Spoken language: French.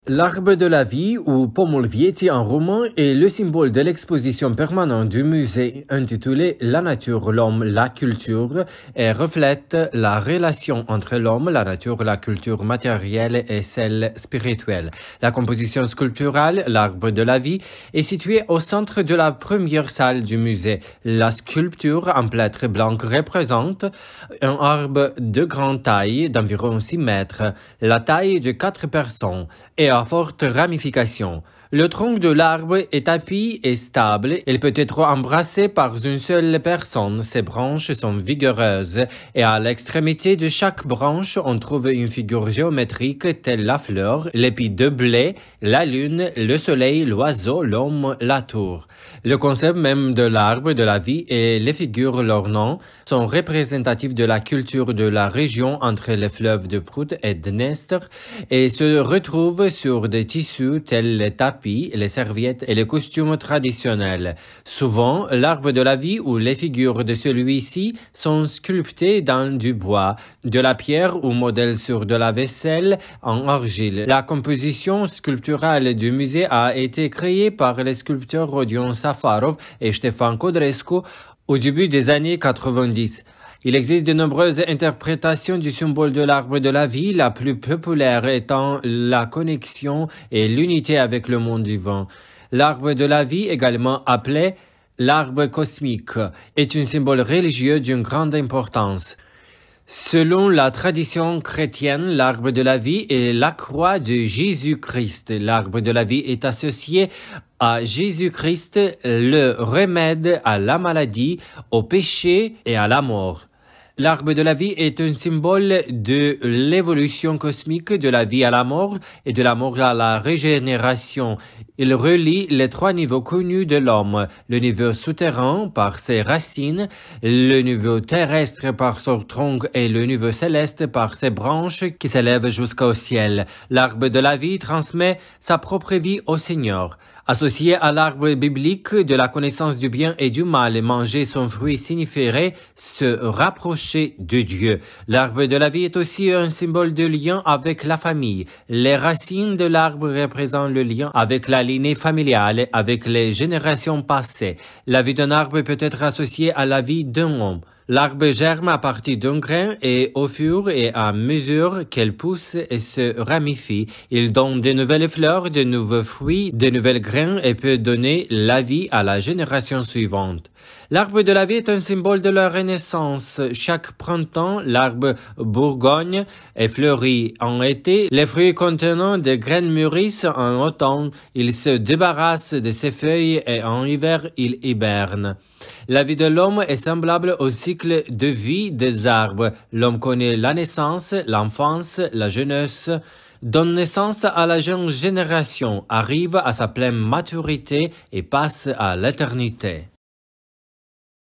L'arbre de la vie, ou Pomul Vieții en roman, est le symbole de l'exposition permanente du musée intitulée La nature, l'homme, la culture et reflète la relation entre l'homme, la nature, la culture matérielle et celle spirituelle. La composition sculpturale, l'arbre de la vie, est située au centre de la première salle du musée. La sculpture en plâtre blanc représente un arbre de grande taille d'environ 6 mètres, la taille de 4 personnes et à forte ramification. Le tronc de l'arbre est tapis et stable. Il peut être embrassé par une seule personne. Ses branches sont vigoureuses et à l'extrémité de chaque branche, on trouve une figure géométrique telle la fleur, l'épi de blé, la lune, le soleil, l'oiseau, l'homme, la tour. Le concept même de l'arbre de la vie et les figures l'ornant sont représentatifs de la culture de la région entre les fleuves de Prut et de Dnestr et se retrouvent sur des tissus tels les tapis, les serviettes et les costumes traditionnels. Souvent, l'arbre de la vie ou les figures de celui-ci sont sculptées dans du bois, de la pierre ou modèles sur de la vaisselle en argile. La composition sculpturale du musée a été créée par les sculpteurs Rodion Safarov et Ștefan Codrescu au début des années 90. Il existe de nombreuses interprétations du symbole de l'arbre de la vie, la plus populaire étant la connexion et l'unité avec le monde vivant. L'arbre de la vie, également appelé l'arbre cosmique, est un symbole religieux d'une grande importance. Selon la tradition chrétienne, l'arbre de la vie est la croix de Jésus-Christ. L'arbre de la vie est associé à Jésus-Christ, le remède à la maladie, au péché et à la mort. L'arbre de la vie est un symbole de l'évolution cosmique de la vie à la mort et de la mort à la régénération. Il relie les 3 niveaux connus de l'homme, le niveau souterrain par ses racines, le niveau terrestre par son tronc et le niveau céleste par ses branches qui s'élèvent jusqu'au ciel. L'arbre de la vie transmet sa propre vie au Seigneur. Associé à l'arbre biblique de la connaissance du bien et du mal, manger son fruit signifierait se rapprocher de Dieu. L'arbre de la vie est aussi un symbole de lien avec la famille. Les racines de l'arbre représentent le lien avec la lignée familiale, avec les générations passées. La vie d'un arbre peut être associée à la vie d'un homme. L'arbre germe à partir d'un grain et au fur et à mesure qu'elle pousse et se ramifie, il donne de nouvelles fleurs, de nouveaux fruits, de nouvelles graines et peut donner la vie à la génération suivante. L'arbre de la vie est un symbole de la renaissance. Chaque printemps, l'arbre bourgogne est fleuri en été. Les fruits contenant des graines mûrissent en automne. Il se débarrasse de ses feuilles et en hiver, il hiberne. La vie de l'homme est semblable au cycle de vie des arbres. L'homme connaît la naissance, l'enfance, la jeunesse, donne naissance à la jeune génération, arrive à sa pleine maturité et passe à l'éternité.